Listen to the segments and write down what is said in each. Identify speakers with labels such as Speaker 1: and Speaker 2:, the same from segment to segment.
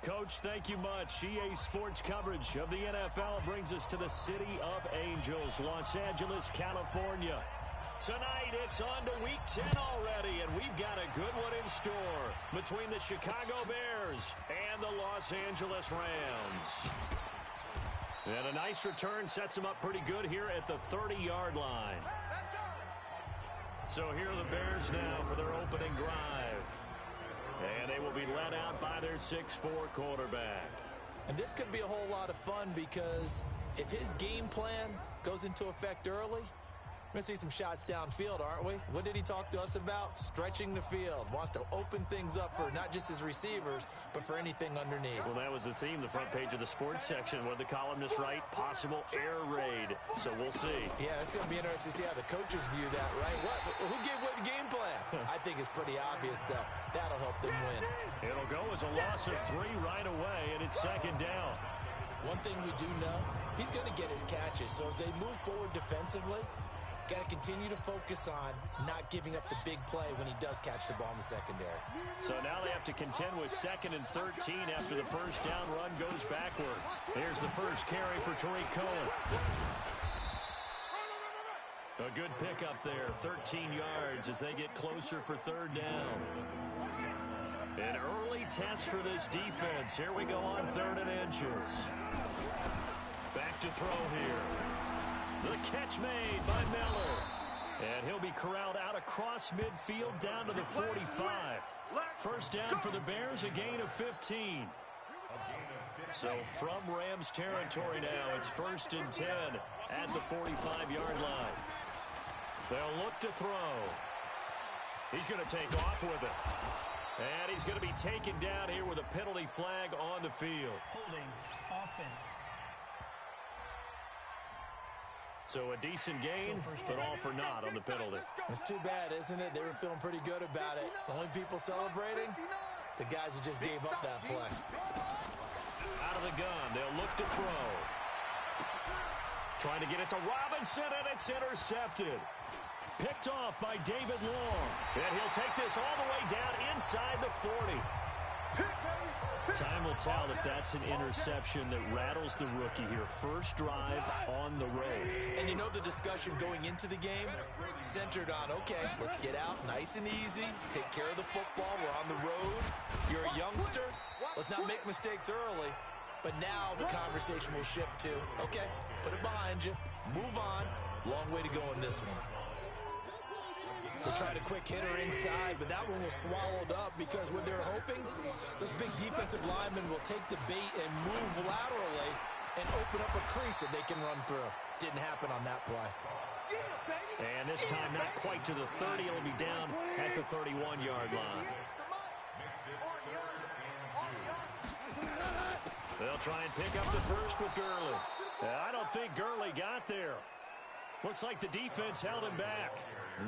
Speaker 1: Coach, thank you much. EA Sports coverage of the NFL brings us to the City of Angels, Los Angeles, California. Tonight, it's on to Week 10 already, and we've got a good one in store between the Chicago Bears and the Los Angeles Rams. And a nice return sets them up pretty good here at the 30-yard line. So here are the Bears now for their opening drive. And they will be led out by their 6'4 quarterback.
Speaker 2: And this could be a whole lot of fun because if his game plan goes into effect early, we're going to see some shots downfield, aren't we? What did he talk to us about? Stretching the field. Wants to open things up for not just his receivers, but for anything underneath.
Speaker 1: Well, that was the theme, the front page of the sports section. What did the columnist write? Possible air raid. So we'll see.
Speaker 2: Yeah, it's going to be interesting to see how the coaches view that, right? Who gave what game plan? I think it's pretty obvious, though. That'll help them win.
Speaker 1: It'll go as a loss of 3 right away, and it's second down.
Speaker 2: One thing we do know, he's going to get his catches. So as they move forward defensively, got to continue to focus on not giving up the big play when he does catch the ball in the secondary.
Speaker 1: So now they have to contend with 2nd and 13 after the first down run goes backwards. Here's the first carry for Tariq Cohen. A good pickup there, 13 yards as they get closer for 3rd down. An early test for this defense. Here we go on 3rd and inches. Back to throw here. The catch made by Miller. And he'll be corralled out across midfield down to the 45. First down for the Bears, a gain of 15. So from Rams territory now, it's 1st and 10 at the 45-yard line. They'll look to throw. He's going to take off with it. And he's going to be taken down here with a penalty flag on the field.
Speaker 3: Holding offense.
Speaker 1: So a decent gain, but all for naught on the penalty.
Speaker 2: It's too bad, isn't it? They were feeling pretty good about it. The only people celebrating, the guys who just gave up that play.
Speaker 1: Out of the gun, they'll look to throw. Trying to get it to Robinson, and it's intercepted. Picked off by David Long. And he'll take this all the way down inside the 40. Time will tell if that's an interception that rattles the rookie here. First drive on the road.
Speaker 2: And you know the discussion going into the game centered on, okay, let's get out nice and easy, take care of the football, we're on the road, you're a youngster, let's not make mistakes early. But now the conversation will shift to, okay, put it behind you, move on, long way to go in this one. They tried a quick hitter inside, but that one was swallowed up because what they're hoping, those big defensive linemen will take the bait and move laterally and open up a crease that they can run through. Didn't happen on that play.
Speaker 1: And this time not quite to the 30. It'll be down at the 31-yard line. They'll try and pick up the first with Gurley. I don't think Gurley got there. Looks like the defense held him back.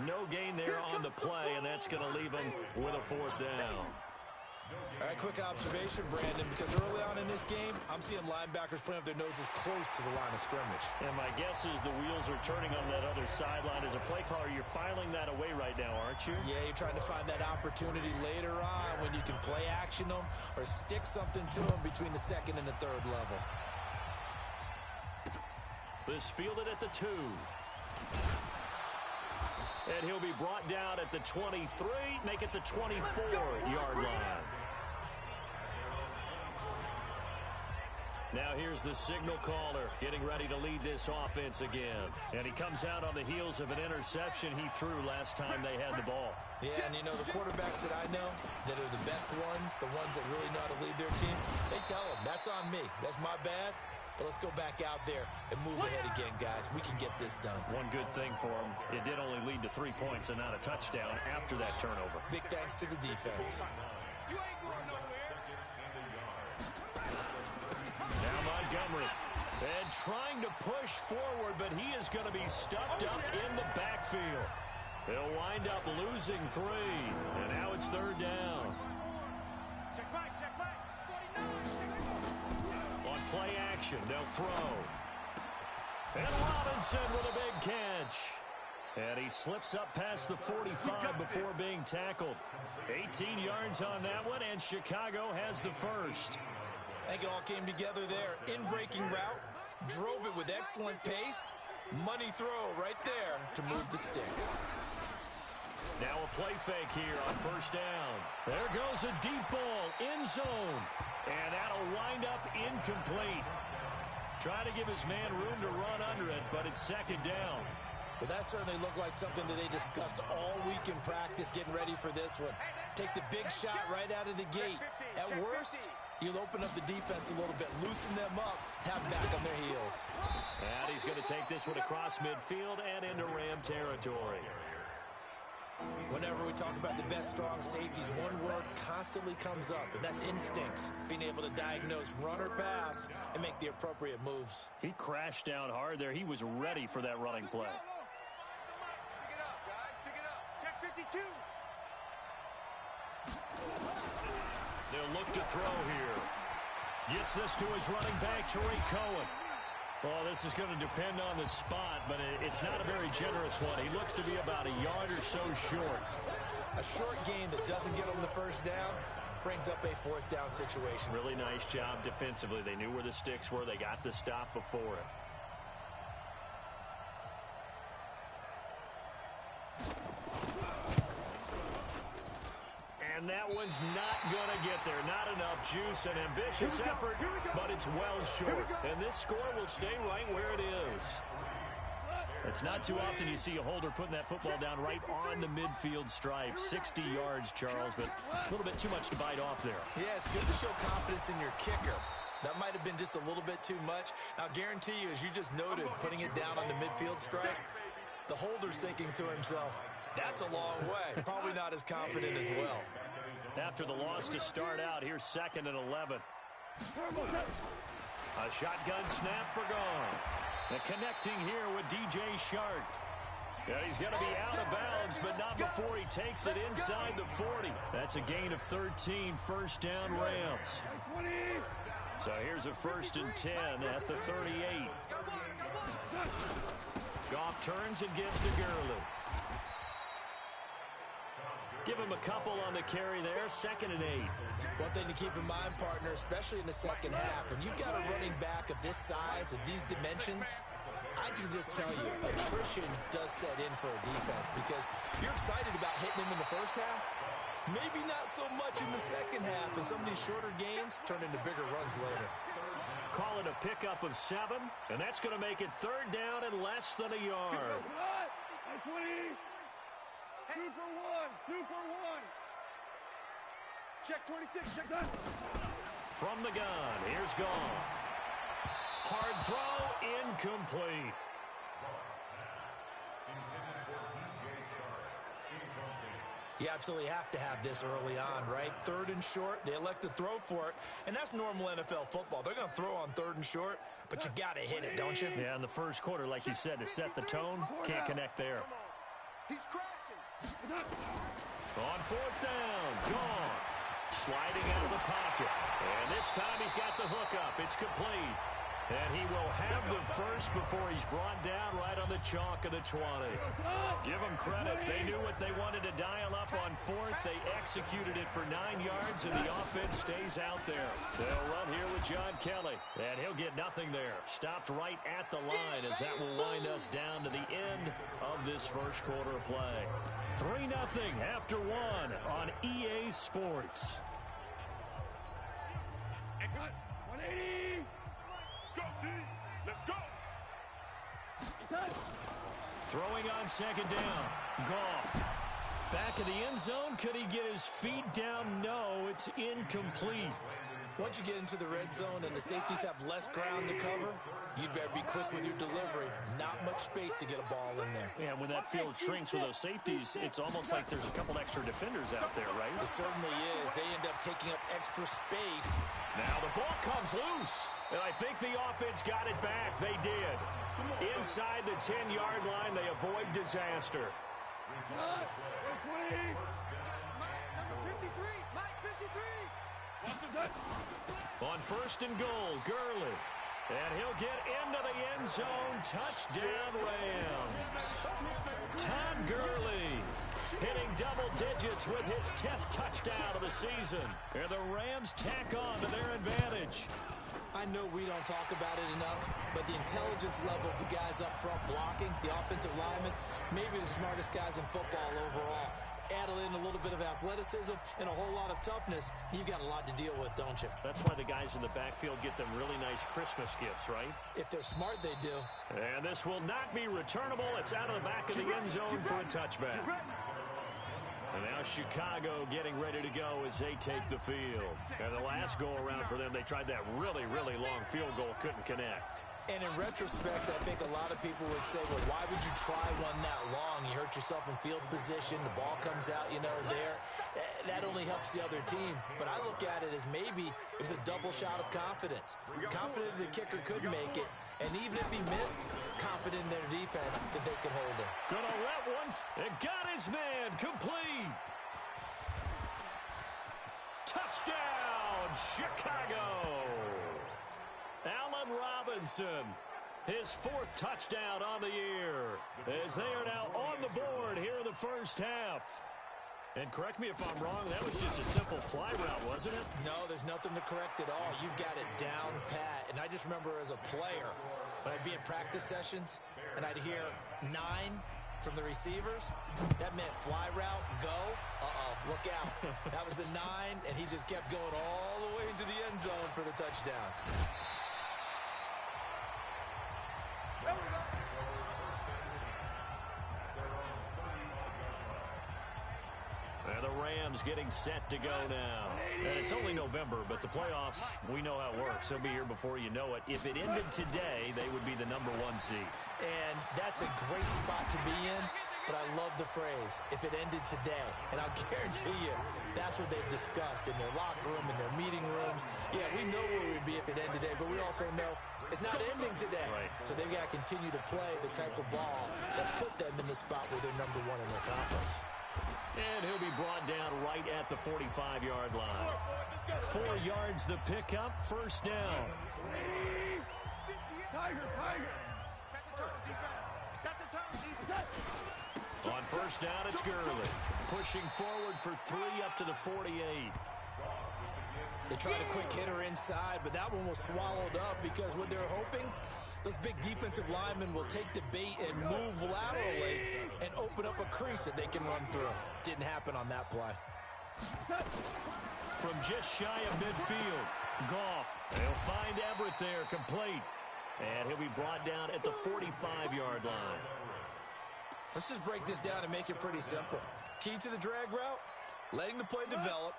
Speaker 1: No gain there on the play, and that's going to leave him with a 4th down.
Speaker 2: All right, quick observation, Brandon, because early on in this game, I'm seeing linebackers putting up their noses close to the line of scrimmage.
Speaker 1: And my guess is the wheels are turning on that other sideline. As a play caller, you're filing that away right now, aren't you?
Speaker 2: Yeah, you're trying to find that opportunity later on when you can play action them or stick something to them between the 2nd and the 3rd level.
Speaker 1: This fielded at the 2. And he'll be brought down at the 23, make it the 24-yard line. Now here's the signal caller getting ready to lead this offense again. And he comes out on the heels of an interception he threw last time they had the ball.
Speaker 2: Yeah, and you know, the quarterbacks that I know that are the best ones, the ones that really know how to lead their team, they tell them, that's on me. That's my bad. But let's go back out there and move ahead again, guys. We can get this done.
Speaker 1: One good thing for him, it did only lead to 3 points and not a touchdown after that turnover.
Speaker 2: Big thanks to the defense.
Speaker 1: Now Montgomery. And trying to push forward, but he is going to be stuffed up in the backfield. They'll wind up losing 3. And now it's 3rd down.
Speaker 3: Check back.
Speaker 1: Play action, they'll throw. And Robinson with a big catch. And he slips up past the 45 before being tackled. 18 yards on that one, and Chicago has the first.
Speaker 2: I think it all came together there. In-breaking route, drove it with excellent pace. Money throw right there to move the sticks.
Speaker 1: Now a play fake here on first down. There goes a deep ball, end zone. And that'll wind up incomplete. Trying to give his man room to run under it, but it's second down.
Speaker 2: Well, that certainly looked like something that they discussed all week in practice, getting ready for this one. Take the big shot right out of the gate. At worst, you'll open up the defense a little bit, loosen them up, have them back on their heels.
Speaker 1: And he's going to take this one across midfield and into Ram territory.
Speaker 2: Whenever we talk about the best strong safeties, one word constantly comes up, and that's instincts. Being able to diagnose run or pass and make the appropriate moves.
Speaker 1: He crashed down hard there. He was ready for that running play.
Speaker 3: Pick it up, guys. Pick it up. Check 52.
Speaker 1: They'll look to throw here. Gets this to his running back, Tariq Cohen. Well, this is going to depend on the spot, but it's not a very generous one. He looks to be about a yard or so short.
Speaker 2: A short gain that doesn't get him the first down brings up a fourth down situation.
Speaker 1: Really nice job defensively. They knew where the sticks were. They got the stop before it. And that one's not going to get there. Not enough juice. An ambitious effort, but it's well short. And this score will stay right where it is. It's not too often you see a holder putting that football down right on the midfield stripe. 60 yards, Charles, but a little bit too much to bite off there.
Speaker 2: Yeah, it's good to show confidence in your kicker. That might have been just a little bit too much. I'll guarantee you, as you just noted, putting it down on the midfield stripe, the holder's thinking to himself, that's a long way. Probably not as confident as well.
Speaker 1: After the loss to start out, here's 2nd and 11. A shotgun snap for Gone. And connecting here with DJ Shark. Yeah, he's going to be out of bounds, but not before he takes it inside the 40. That's a gain of 13, first down Rams. So here's a 1st and 10 at the 38. Goff turns and gives to Gurley. Give him a couple on the carry there, 2nd and 8.
Speaker 2: One thing to keep in mind, partner, especially in the second half, when you've got a running back of this size, of these dimensions, I can just tell you, attrition does set in for a defense because you're excited about hitting him in the first half, maybe not so much in the second half, and some of these shorter gains turn into bigger runs later.
Speaker 1: Call it a pickup of 7, and that's going to make it 3rd down and less than a yard.
Speaker 3: Super one. Check 26. Check that.
Speaker 1: From the gun, here's Gone. Hard throw, incomplete.
Speaker 2: You absolutely have to have this early on, right? 3rd and short, they elect to throw for it, and that's normal NFL football. They're going to throw on 3rd and short, but you've got to hit it, don't you?
Speaker 1: Yeah, in the first quarter, like you said, to set the tone, can't connect there.
Speaker 3: He's crashing.
Speaker 1: On 4th down, Gone. Sliding out of the pocket. And this time he's got the hook up. It's complete. And he will have the first before he's brought down right on the chalk of the 20. Give them credit. They knew what they wanted to dial up on 4th. They executed it for 9 yards, and the offense stays out there. They'll run here with John Kelly, and he'll get nothing there. Stopped right at the line as that will wind us down to the end of this first quarter of play. 3-0 after 1 on EA Sports.
Speaker 3: 180. Go, D. Let's go.
Speaker 1: Throwing on 2nd down. Goff. Back of the end zone. Could he get his feet down? No, it's incomplete.
Speaker 2: Once you get into the red zone and the safeties have less ground to cover, you'd better be quick with your delivery. Not much space to get a ball in there.
Speaker 1: Yeah, when that field shrinks with those safeties, it's almost like there's a couple extra defenders out there, right?
Speaker 2: It certainly is. They end up taking up extra space.
Speaker 1: Now the ball comes loose. And I think the offense got it back. They did. Inside the 10-yard line, they avoid disaster.
Speaker 3: Number 53. Mike 53.
Speaker 1: On 1st and goal, Gurley. And he'll get into the end zone. Touchdown, Rams. 10 Pitts with his 10th touchdown of the season. And the Rams tack on to their advantage.
Speaker 2: I know we don't talk about it enough, but the intelligence level of the guys up front blocking, the offensive linemen, maybe the smartest guys in football overall. Add in a little bit of athleticism and a whole lot of toughness, you've got a lot to deal with, don't you?
Speaker 1: That's why the guys in the backfield get them really nice Christmas gifts, right?
Speaker 2: If they're smart, they do.
Speaker 1: And this will not be returnable. It's out of the back of the end zone for a touchback. And now Chicago getting ready to go as they take the field. And the last go-around for them, they tried that really, really long field goal, couldn't connect.
Speaker 2: And in retrospect, I think a lot of people would say, well, why would you try one that long? You hurt yourself in field position. The ball comes out, there. That only helps the other team. But I look at it as maybe it was a double shot of confidence. Confident the kicker could make it. And even if he missed, confident in their defense that they could hold him.
Speaker 1: Gonna let one. It got his man complete. Touchdown, Chicago. Allen Robinson, his 4th touchdown on the year, as they are now on the board here in the first half. And correct me if I'm wrong, that was just a simple fly route, wasn't it?
Speaker 2: No, there's nothing to correct at all. You've got it down pat. And I just remember as a player, when I'd be in practice sessions, and I'd hear 9 from the receivers, that meant fly route, go, look out. That was the 9, and he just kept going all the way into the end zone for the touchdown.
Speaker 1: And the Rams getting set to go now. And it's only November, but the playoffs, we know how it works. They'll be here before you know it. If it ended today, they would be the #1 seed.
Speaker 2: And that's a great spot to be in, but I love the phrase, if it ended today. And I'll guarantee you, that's what they've discussed in their locker room, in their meeting rooms. Yeah, we know where we'd be if it ended today, but we also know it's not ending today.
Speaker 1: Right.
Speaker 2: So they've got to continue to play the type of ball that put them in the spot where they're #1 in their conference.
Speaker 1: And he'll be brought down right at the 45-yard line. 4 yards the pickup, first down. On first down, it's Gurley. Pushing forward for 3 up to the 48.
Speaker 2: They tried a quick hitter inside, but that one was swallowed up because what they're hoping, those big defensive linemen will take the bait and move laterally and open up a crease that they can run through. Didn't happen on that play.
Speaker 1: From just shy of midfield, Goff. They'll find Everett there, complete. And he'll be brought down at the 45-yard line.
Speaker 2: Let's just break this down and make it pretty simple. Key to the drag route, letting the play develop,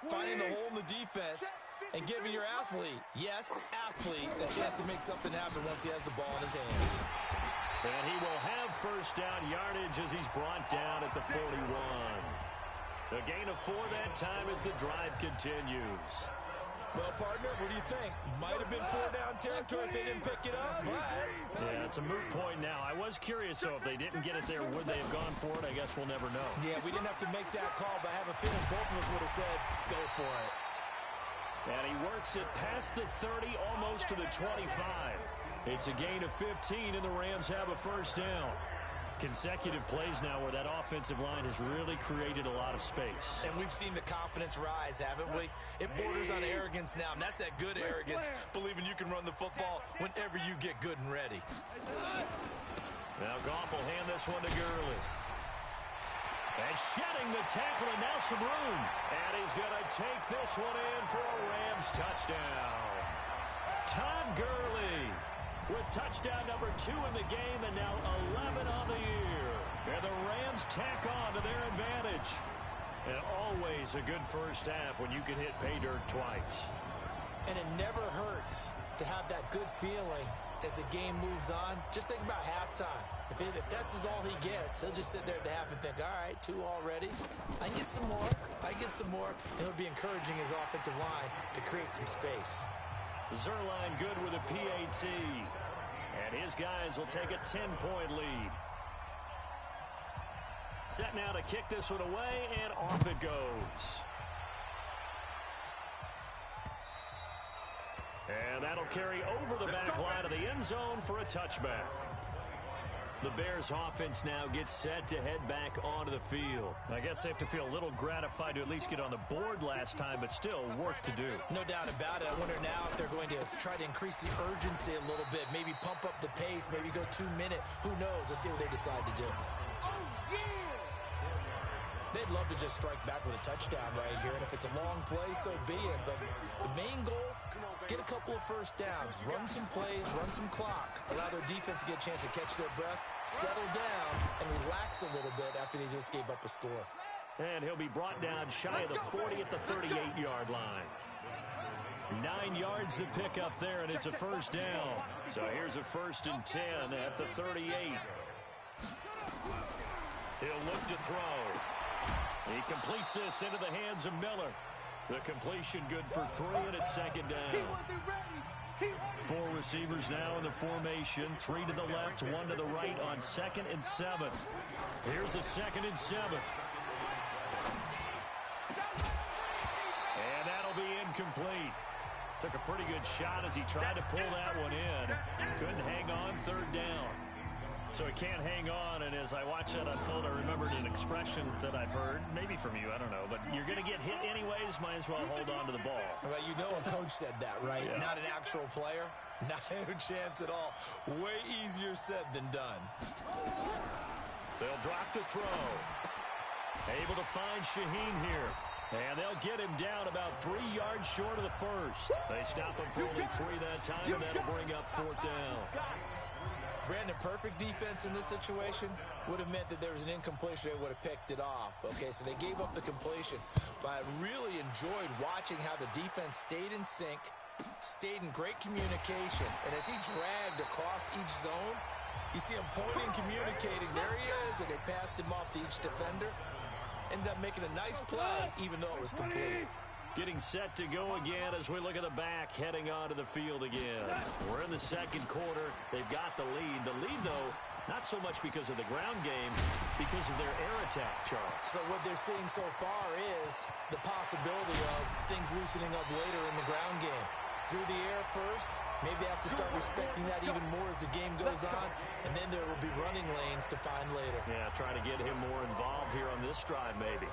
Speaker 2: finding the hole in the defense, and giving your athlete, yes, athlete, a chance to make something happen once he has the ball in his hands.
Speaker 1: And he will have first down yardage as he's brought down at the 41. A gain of 4 that time as the drive continues.
Speaker 2: Well, partner, what do you think? Might have been 4-down territory if they didn't pick it up, but...
Speaker 1: Yeah, it's a moot point now. I was curious, so if they didn't get it there, would they have gone for it? I guess we'll never know.
Speaker 2: Yeah, we didn't have to make that call, but I have a feeling both of us would have said, go for it.
Speaker 1: And he works it past the 30, almost to the 25. It's a gain of 15, and the Rams have a first down. Consecutive plays now where that offensive line has really created a lot of space.
Speaker 2: And we've seen the confidence rise, haven't we? It borders on arrogance now, and that's that good arrogance, believing you can run the football whenever you get good and ready.
Speaker 1: Now Goff will hand this one to Gurley. And shedding the tackle, and now some room. And he's going to take this one in for a Rams touchdown. Todd Gurley with touchdown number 2 in the game, and now 11 on the year. And the Rams tack on to their advantage. And always a good first half when you can hit pay dirt twice.
Speaker 2: And it never hurts to have that good feeling as the game moves on. Just think about halftime. If that's all he gets, he'll just sit there at the half and think, all right, 2 already. I get some more. I get some more. And it'll be encouraging his offensive line to create some space.
Speaker 1: Zerline good with a PAT. And his guys will take a 10-point lead. Set now to kick this one away, and off it goes. And that'll carry over the back line of the end zone for a touchback. The Bears offense now gets set to head back onto the field. I guess they have to feel a little gratified to at least get on the board last time, but still work to do.
Speaker 2: No doubt about it. I wonder now if they're going to try to increase the urgency a little bit, maybe pump up the pace, maybe go 2 minute. Who knows? Let's see what they decide to do. They'd love to just strike back with a touchdown right here, and if it's a long play, so be it. But the main goal, get a couple of first downs, run some plays, run some clock, allow their defense to get a chance to catch their breath, settle down, and relax a little bit after they just gave up a score.
Speaker 1: And he'll be brought down shy of the 40 at the 38-yard line. 9 yards to pick up there, and it's a first down. So here's a 1st and 10 at the 38. He'll look to throw. He completes this into the hands of Miller. The completion good for 3, and it's 2nd down. 4 receivers now in the formation. 3 to the left, 1 to the right on 2nd and 7. Here's a 2nd and 7. And that'll be incomplete. Took a pretty good shot as he tried to pull that one in. Couldn't hang on, 3rd down. So he can't hang on, and as I watched that unfold, I remembered an expression that I've heard, maybe from you, I don't know, but you're going to get hit anyways, might as well hold on to the ball.
Speaker 2: Well, you know a coach said that, right?
Speaker 1: Yeah.
Speaker 2: Not an actual player. Not a chance at all. Way easier said than done.
Speaker 1: They'll drop to throw. Able to find Shaheen here. And they'll get him down about 3 yards short of the first. They stop him for only 3 that time, and that'll bring up 4th down.
Speaker 2: Brandon, perfect defense in this situation would have meant that there was an incompletion. They would have picked it off. Okay, so they gave up the completion. But I really enjoyed watching how the defense stayed in sync, stayed in great communication. And as he dragged across each zone, you see him pointing, communicating. There he is, and they passed him off to each defender. Ended up making a nice play, even though it was complete.
Speaker 1: Getting set to go again as we look at the back, heading onto the field again. We're in the 2nd quarter. They've got the lead. The lead, though, not so much because of the ground game, because of their air attack, Charles.
Speaker 2: So what they're seeing so far is the possibility of things loosening up later in the ground game. Through the air first, maybe they have to start respecting that even more as the game goes on, and then there will be running lanes to find later.
Speaker 1: Yeah, trying to get him more involved here on this drive, maybe.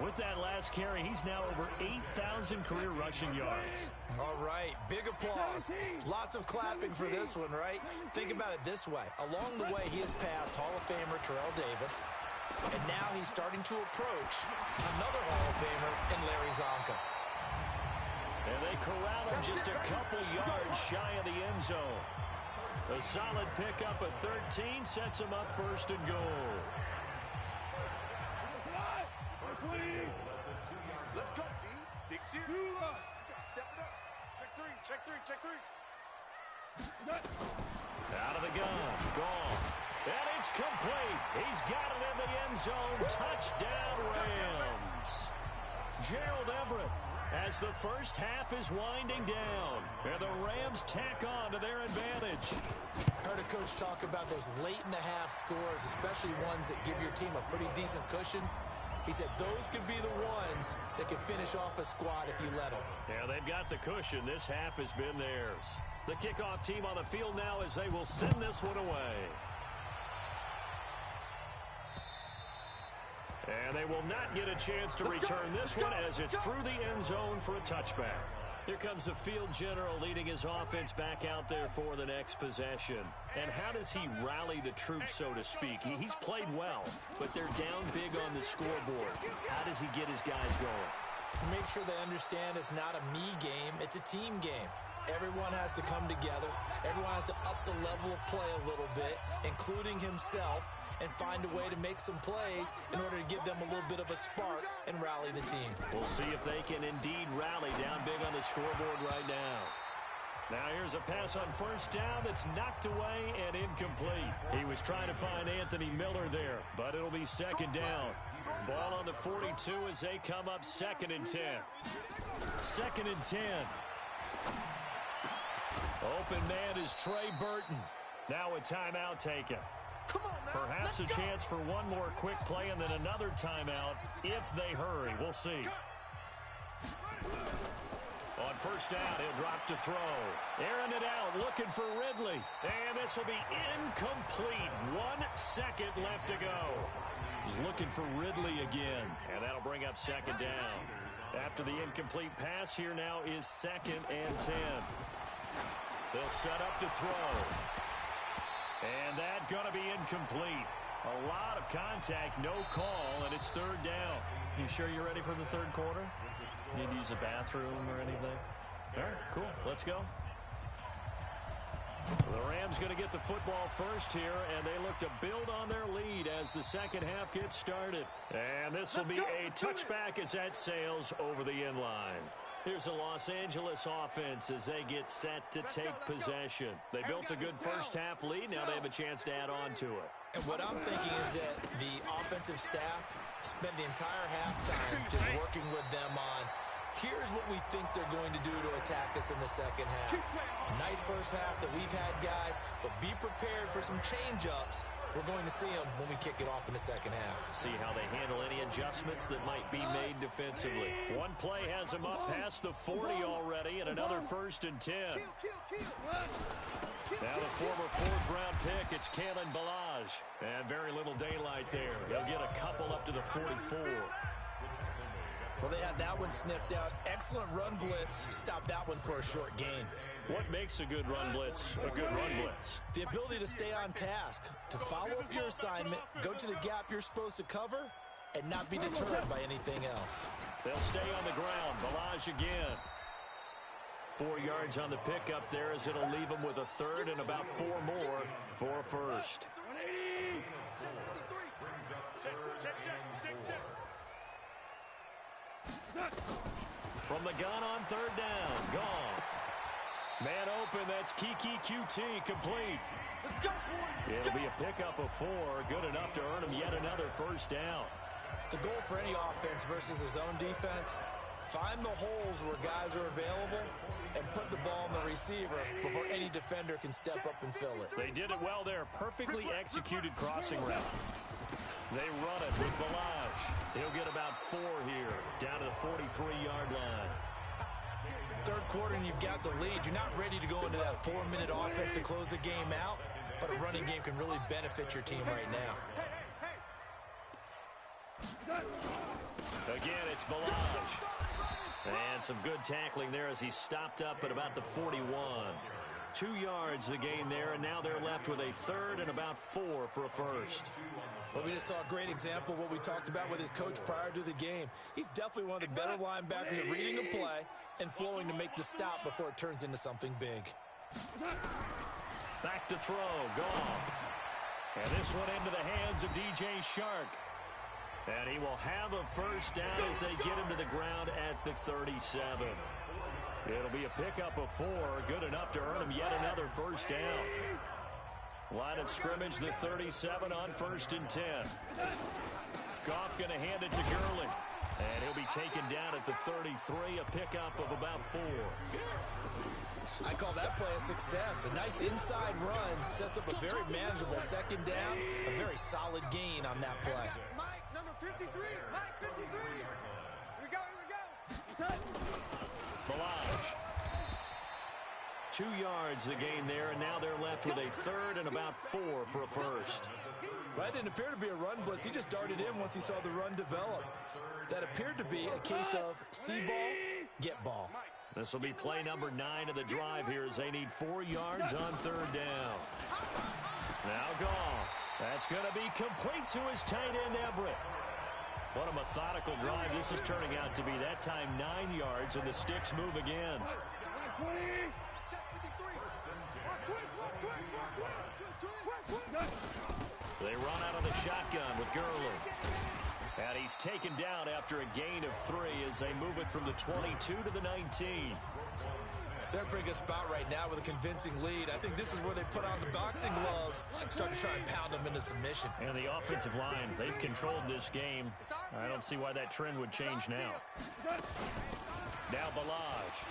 Speaker 1: With that last carry, he's now over 8,000 career rushing yards.
Speaker 2: All right, big applause. Lots of clapping for this one, right? Think about it this way. Along the way, he has passed Hall of Famer Terrell Davis, and now he's starting to approach another Hall of Famer in Larry Zonka.
Speaker 1: And they corral him just a couple yards shy of the end zone. A solid pickup of 13 sets him up 1st and goal.
Speaker 3: Let's go, D. Big series. Step it up. Check 3.
Speaker 1: Out of the gun. Gone. And it's complete. He's got it in the end zone. Touchdown, Rams. Gerald Everett, as the first half is winding down, and the Rams tack on to their advantage.
Speaker 2: I heard a coach talk about those late-in-the-half scores, especially ones that give your team a pretty decent cushion. He said those could be the ones that could finish off a squad if you let them.
Speaker 1: Yeah, they've got the cushion. This half has been theirs. The kickoff team on the field now as they will send this one away. And they will not get a chance to return this one as it's through the end zone for a touchback. Here comes the field general leading his offense back out there for the next possession. And how does he rally the troops, so to speak? He's played well, but they're down big on the scoreboard. How does he get his guys going?
Speaker 2: Make sure they understand it's not a me game, it's a team game. Everyone has to come together. Everyone has to up the level of play a little bit, including himself, and find a way to make some plays in order to give them a little bit of a spark and rally the team.
Speaker 1: We'll see if they can indeed rally down big on the scoreboard right now. Now here's a pass on 1st down that's knocked away and incomplete. He was trying to find Anthony Miller there, but it'll be 2nd down. Ball on the 42 as they come up 2nd and 10. 2nd and 10. Open man is Trey Burton. Now a timeout taken. Perhaps a chance for one more quick play and then another timeout if they hurry. We'll see. On first down, he'll drop to throw. Airing it out, looking for Ridley. And this will be incomplete. 1 second left to go. He's looking for Ridley again. And that'll bring up second down. After the incomplete pass, here now is 2nd and 10. They'll set up to throw. And that's going to be incomplete. A lot of contact, no call, and it's 3rd down. You sure you're ready for the 3rd quarter? Need to use a bathroom or anything? All right, cool. Let's go. The Rams going to get the football first here, and they look to build on their lead as the second half gets started. And this will be a touchback as that sails over the end line. Here's the Los Angeles offense as they get set to take possession. They built a good first half lead. Now they have a chance to add on to it.
Speaker 2: And what I'm thinking is that the offensive staff spent the entire halftime just working with them on, here's what we think they're going to do to attack us in the second half. Nice first half that we've had, guys, but be prepared for some change-ups. We're going to see them when we kick it off in the second half.
Speaker 1: See how they handle any adjustments that might be made defensively. One play has them up past the 40 already, and another 1st and 10. Now the former 4th-round pick, it's Kalen Ballage. And very little daylight there. He'll get a couple up to the 44.
Speaker 2: Well, they had that one sniffed out. Excellent run blitz. Stop that one for a short gain.
Speaker 1: What makes a good run blitz a good run blitz?
Speaker 2: The ability to stay on task, to follow up your assignment, go to the gap you're supposed to cover, and not be deterred by anything else.
Speaker 1: They'll stay on the ground. Ballage again. 4 yards on the pickup there as it'll leave them with a 3rd and about 4 more for a first. From the gun on 3rd down. Goff. Man open, that's Kiki QT, complete. It'll be a pickup of 4, good enough to earn him yet another first down.
Speaker 2: The goal for any offense versus his own defense, find the holes where guys are available and put the ball on the receiver before any defender can step up and fill it.
Speaker 1: They did it well there, perfectly executed crossing route. They run it with Ballage. He'll get about 4 here, down to the 43-yard line.
Speaker 2: 3rd quarter and you've got the lead. You're not ready to go into that 4-minute offense to close the game out, but a running game can really benefit your team right now.
Speaker 1: Again, it's Ballage. And some good tackling there as he stopped up at about the 41. 2 yards the gain there, and now they're left with a 3rd and about 4 for a first.
Speaker 2: Well, we just saw a great example of what we talked about with his coach prior to the game. He's definitely one of the better linebackers at reading a play and flowing to make the stop before it turns into something big.
Speaker 1: Back to throw, Goff. And this one into the hands of DJ Shark. And he will have a first down as they get him to the ground at the 37. It'll be a pickup of 4, good enough to earn him yet another first down. Line of scrimmage, the 37 on 1st and 10. Goff going to hand it to Gurley. And he'll be taken down at the 33, a pickup of about 4.
Speaker 2: I call that play a success. A nice inside run sets up a very manageable second down. A very solid gain on that play.
Speaker 3: Mike, number 53. Mike, 53. Here we go.
Speaker 1: Ballage. 2 yards the gain there, and now they're left with a 3rd and about 4 for a first.
Speaker 2: That didn't appear to be a run blitz. He just darted in once he saw the run develop. That appeared to be a case of see ball, get ball.
Speaker 1: This will be play number 9 of the drive here as they need 4 yards on 3rd down. Now Goff. That's going to be complete to his tight end Everett. What a methodical drive this is turning out to be. That time 9 yards, and the sticks move again. They run out of the shotgun with Gurley. And he's taken down after a gain of 3 as they move it from the 22 to the 19.
Speaker 2: They're in a pretty good spot right now with a convincing lead. I think this is where they put on the boxing gloves and start to try and pound them into submission.
Speaker 1: And the offensive line, they've controlled this game. I don't see why that trend would change now. Now Ballage.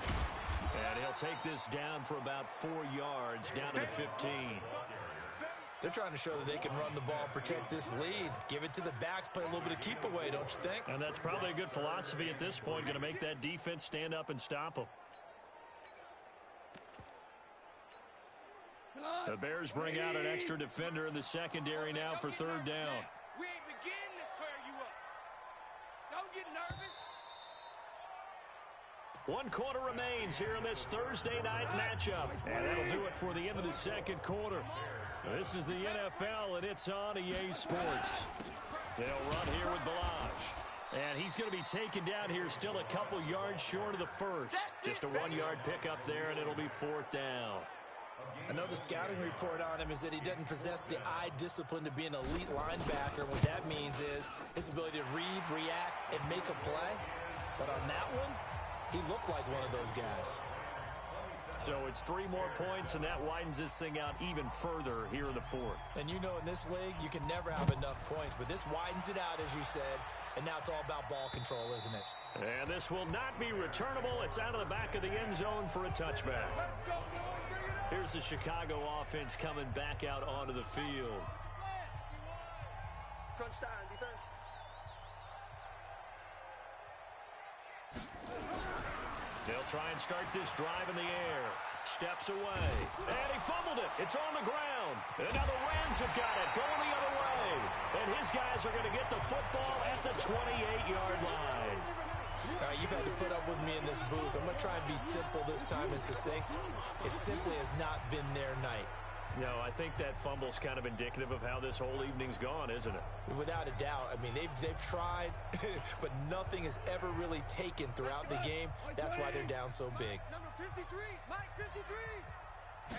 Speaker 1: And he'll take this down for about 4 yards, down to the 15.
Speaker 2: They're trying to show that they can run the ball, protect this lead, give it to the backs, play a little bit of keep away, don't you think?
Speaker 1: And that's probably a good philosophy at this point, going to make that defense stand up and stop them. The Bears bring out an extra defender in the secondary now for third down.
Speaker 4: We ain't beginning to tear you up. Don't get nervous.
Speaker 1: 1 quarter remains here in this Thursday night matchup. And that'll do it for the end of the second quarter. This is the NFL, and it's on EA Sports. They'll run here with Balaj. And he's going to be taken down here still a couple yards short of the first. Just a 1-yard pickup there, and it'll be fourth down.
Speaker 2: I know the scouting report on him is that he doesn't possess the eye discipline to be an elite linebacker. What that means is his ability to read, react, and make a play. But on that one, he looked like one of those guys.
Speaker 1: So it's 3 more points, and that widens this thing out even further here in the fourth.
Speaker 2: And you know in this league, you can never have enough points. But this widens it out, as you said. And now it's all about ball control, isn't it?
Speaker 1: And this will not be returnable. It's out of the back of the end zone for a touchback. Here's the Chicago offense coming back out onto the field.
Speaker 3: Crunch time, defense.
Speaker 1: They'll try and start this drive in the air. Steps away. And he fumbled it. It's on the ground. And now the Rams have got it. Going the other way. And his guys are going to get the football at the 28-yard line.
Speaker 2: You've had to put up with me in this booth. I'm going to try and be simple this time and succinct. It simply has not been their night.
Speaker 1: No, I think that fumble's kind of indicative of how this whole evening's gone, isn't it?
Speaker 2: Without a doubt. I mean, they've tried, but nothing is ever really taken throughout the game. That's why they're down so big.
Speaker 3: Number 53, Mike 53.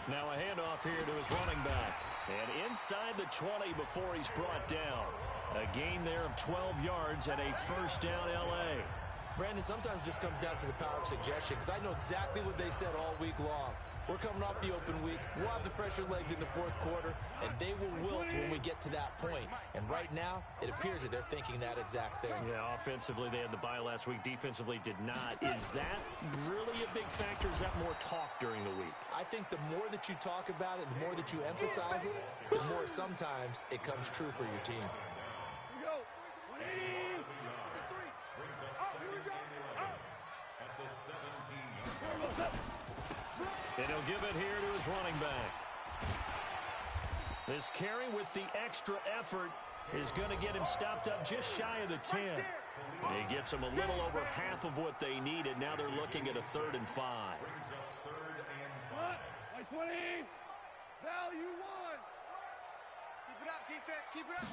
Speaker 1: Now a handoff here to his running back. And inside the 20 before he's brought down. A gain there of 12 yards and a first down L.A.
Speaker 2: Brandon, sometimes it just comes down to the power of suggestion, because I know exactly what they said all week long. We're coming off the open week. We'll have the fresher legs in the fourth quarter, and they will wilt when we get to that point. And right now, it appears that they're thinking that exact thing.
Speaker 1: Yeah, offensively, they had the bye last week. Defensively, did not. Is that really a big factor? Is that more talk during the week?
Speaker 2: I think the more that you talk about it, the more that you emphasize it, the more sometimes it comes true for your team.
Speaker 1: And he'll give it here to his running back. This carry with the extra effort is going to get him stopped up just shy of the 10. He gets them a little over half of what they needed. Now they're looking at a 3rd and 5.
Speaker 4: Like 20. Value 1.
Speaker 3: Keep it up, defense. Keep it up.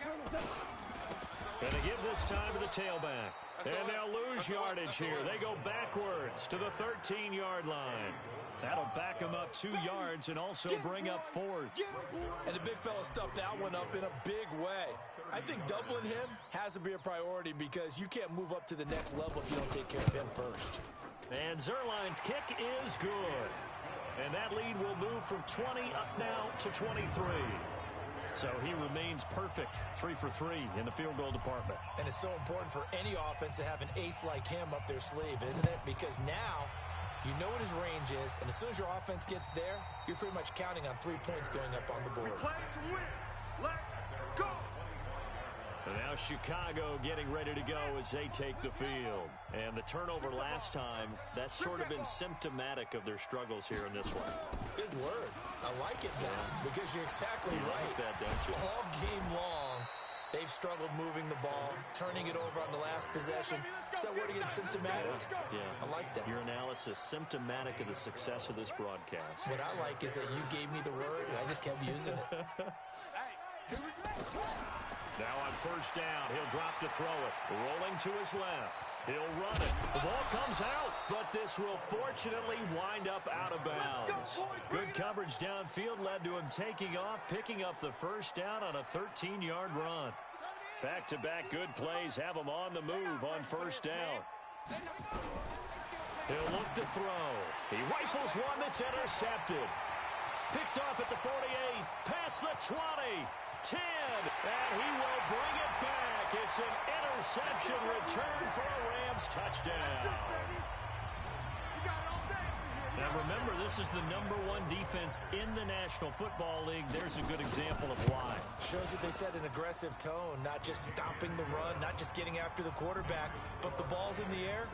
Speaker 1: Going to give this time to the tailback. And they'll lose yardage here. They go backwards to the 13-yard line. That'll back him up 2 yards and also bring up 4th.
Speaker 2: And the big fella stuffed that one up in a big way. I think doubling him has to be a priority, because you can't move up to the next level if you don't take care of him first.
Speaker 1: And Zerline's kick is good. And that lead will move from 20 up now to 23. So he remains perfect, 3 for 3 in the field goal department.
Speaker 2: And it's so important for any offense to have an ace like him up their sleeve, isn't it? Because now you know what his range is, and as soon as your offense gets there, you're pretty much counting on 3 points going up on the board.
Speaker 3: Play to win. Let's go.
Speaker 1: And now Chicago getting ready to go as they take the field. And the turnover last time, that's sort of been symptomatic of their struggles here in this one.
Speaker 2: Good word. I like it now, because you're exactly
Speaker 1: You
Speaker 2: right.
Speaker 1: like that, don't you?
Speaker 2: All game long, they've struggled moving the ball, turning it over on the last possession. Is that word again, symptomatic?
Speaker 1: Yeah.
Speaker 2: I like that.
Speaker 1: Your analysis, symptomatic of the success of this broadcast.
Speaker 2: What I like is that you gave me the word, and I just kept using it.
Speaker 1: Now on first down, he'll drop to throw it. Rolling to his left. He'll run it. The ball comes out, but this will fortunately wind up out of bounds. Good coverage downfield led to him taking off, picking up the first down on a 13-yard run. Back-to-back good plays have him on the move on first down. He'll look to throw. He rifles one that's intercepted. Picked off at the 48, past the 20, 10, and he will bring it back. It's an interception return for a Rams touchdown. Now remember, this is the #1 defense in the National Football League. There's a good example of why.
Speaker 2: Shows that they set an aggressive tone, not just stopping the run, not just getting after the quarterback, but the ball's in the air.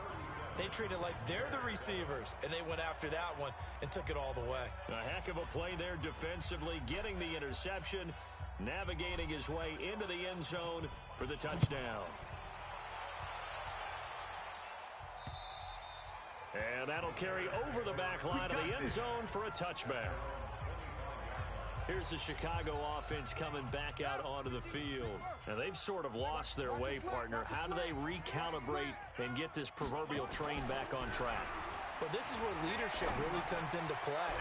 Speaker 2: They treated like they're the receivers, and they went after that one and took it all the way.
Speaker 1: A heck of a play there defensively, getting the interception, navigating his way into the end zone for the touchdown. And that'll carry over the back line of the end zone for a touchback. Here's the Chicago offense coming back out onto the field. Now, they've sort of lost their way, partner. How do they recalibrate and get this proverbial train back on track?
Speaker 2: Well, this is where leadership really comes into play.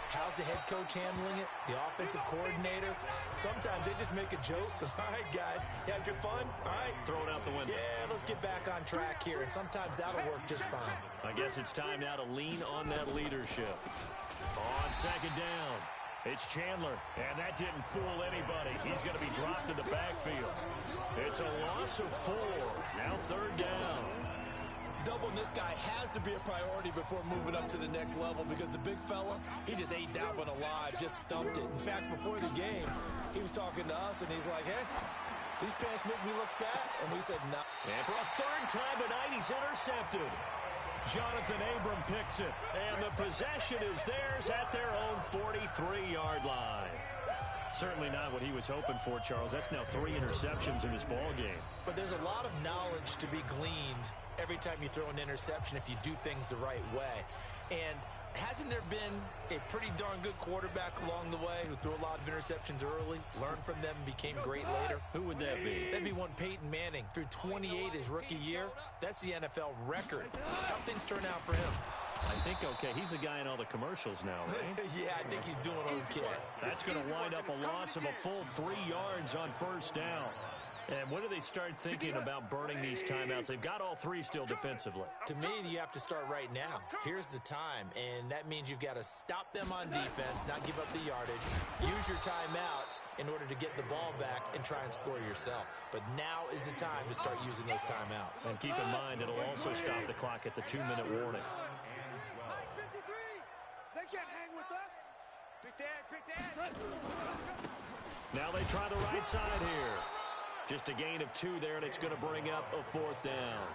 Speaker 2: How's the head coach handling it? The offensive coordinator? Sometimes they just make a joke. All right, guys, you had your fun? All right.
Speaker 1: Throw it out the window.
Speaker 2: Yeah, let's get back on track here, and sometimes that'll work just fine.
Speaker 1: I guess it's time now to lean on that leadership. On second down, it's Chandler, and that didn't fool anybody. He's going to be dropped in the backfield. It's a loss of 4. Now third down.
Speaker 2: Doubling this guy has to be a priority before moving up to the next level because the big fella, he just ate that one alive, just stuffed it. In fact, before the game, he was talking to us, and he's like, hey, these pants make me look fat? And we said, no.
Speaker 1: And for a third time tonight, he's intercepted. Jonathan Abram picks it, and the possession is theirs at their own 43-yard line. Certainly not what he was hoping for, Charles. That's now 3 interceptions in this ball game.
Speaker 2: But there's a lot of knowledge to be gleaned every time you throw an interception if you do things the right way. And hasn't there been a pretty darn good quarterback along the way who threw a lot of interceptions early, learned from them, and became great later?
Speaker 1: Who would that be?
Speaker 2: That'd be one Peyton Manning. Threw 28 his rookie year. That's the NFL record. How'd things turn out for him?
Speaker 1: I think okay. He's the guy in all the commercials now, right?
Speaker 2: Yeah, I think he's doing okay.
Speaker 1: That's going to wind up a loss of a full 3 yards on first down. And when do they start thinking about burning these timeouts? They've got all 3 still defensively.
Speaker 2: To me, you have to start right now. Here's the time, and that means you've got to stop them on defense, not give up the yardage, use your timeouts in order to get the ball back and try and score yourself. But now is the time to start using those timeouts.
Speaker 1: And keep in mind, it'll also stop the clock at the 2-minute warning.
Speaker 3: They can't hang with us.
Speaker 4: Quick dad.
Speaker 1: Now they try the right side here. Just a gain of 2 there, and it's going to bring up a 4th down.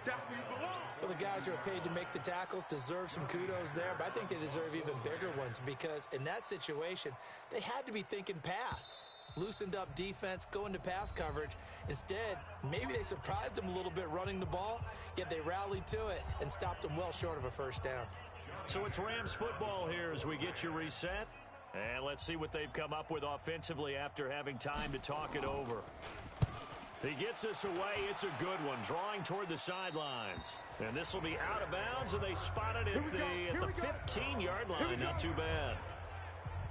Speaker 3: Definitely belong.
Speaker 2: Well, the guys who are paid to make the tackles deserve some kudos there, but I think they deserve even bigger ones because in that situation, they had to be thinking pass. Loosened up defense, going to pass coverage. Instead, maybe they surprised them a little bit running the ball, yet they rallied to it and stopped them well short of a first down.
Speaker 1: So it's Rams football here as we get you reset. And let's see what they've come up with offensively after having time to talk it over. He gets us away. It's a good one, drawing toward the sidelines. And this will be out of bounds, and they spot it at the 15-yard line. Not too bad.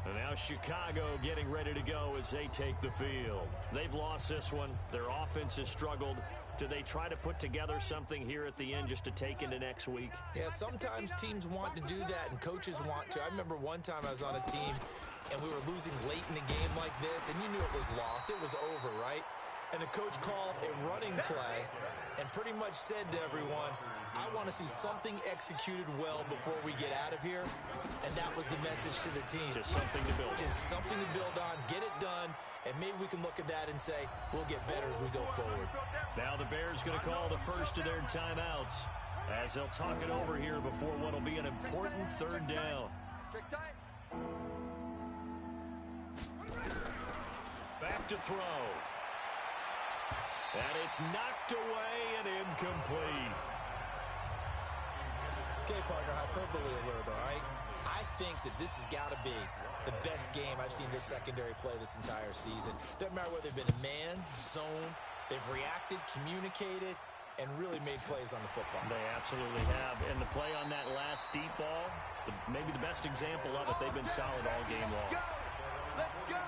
Speaker 1: And now Chicago getting ready to go as they take the field. They've lost this one. Their offense has struggled. Do they try to put together something here at the end just to take into next week?
Speaker 2: Yeah, sometimes teams want to do that and coaches want to. I remember one time I was on a team and we were losing late in the game like this, and you knew it was lost. It was over, right? And the coach called a running play and pretty much said to everyone, I want to see something executed well before we get out of here. And that was the message to the team.
Speaker 1: Just something to build on.
Speaker 2: Just something to build on, get it done, and maybe we can look at that and say, we'll get better as we go forward.
Speaker 1: Now the Bears going to call the first of their timeouts as they'll talk it over here before what will be an important third down. Back to throw. And it's knocked away and incomplete.
Speaker 2: Okay, partner, hyperbole alert, all right? I think that this has got to be the best game I've seen this secondary play this entire season. Doesn't matter whether they've been a man, zone, they've reacted, communicated, and really made plays on the football.
Speaker 1: They absolutely have. And the play on that last deep ball, maybe the best example of it, they've been solid all game long.
Speaker 3: Let's go.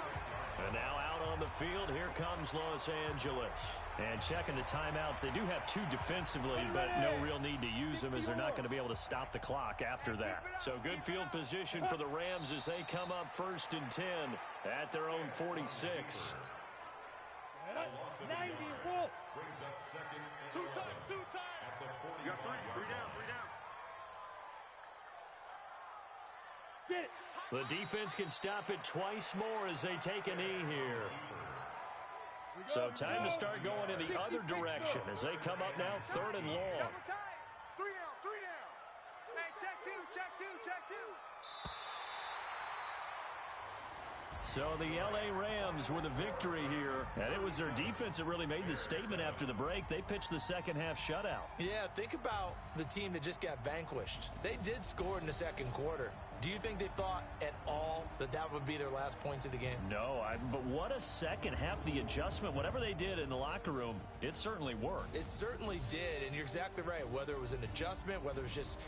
Speaker 1: And now out on the field, here comes Los Angeles. And checking the timeouts, they do have 2 defensively, but no real need to use them as they're not going to be able to stop the clock after that. So good field position for the Rams as they come up 1st and 10 at their own 46.
Speaker 4: 90 Wolf. Two times.
Speaker 3: You got 3 down.
Speaker 4: Get it.
Speaker 1: The defense can stop it twice more as they take a knee here. So time to start going in the other direction as they come up now 3rd and long.
Speaker 3: Protect him.
Speaker 1: So the L.A. Rams were the victory here, and it was their defense that really made the statement after the break. They pitched the second-half shutout.
Speaker 2: Yeah, think about the team that just got vanquished. They did score in the second quarter. Do you think they thought at all that that would be their last points of the game?
Speaker 1: No, but what a second half. The adjustment, whatever they did in the locker room, it certainly worked.
Speaker 2: It certainly did, and you're exactly right. Whether it was an adjustment, whether it was just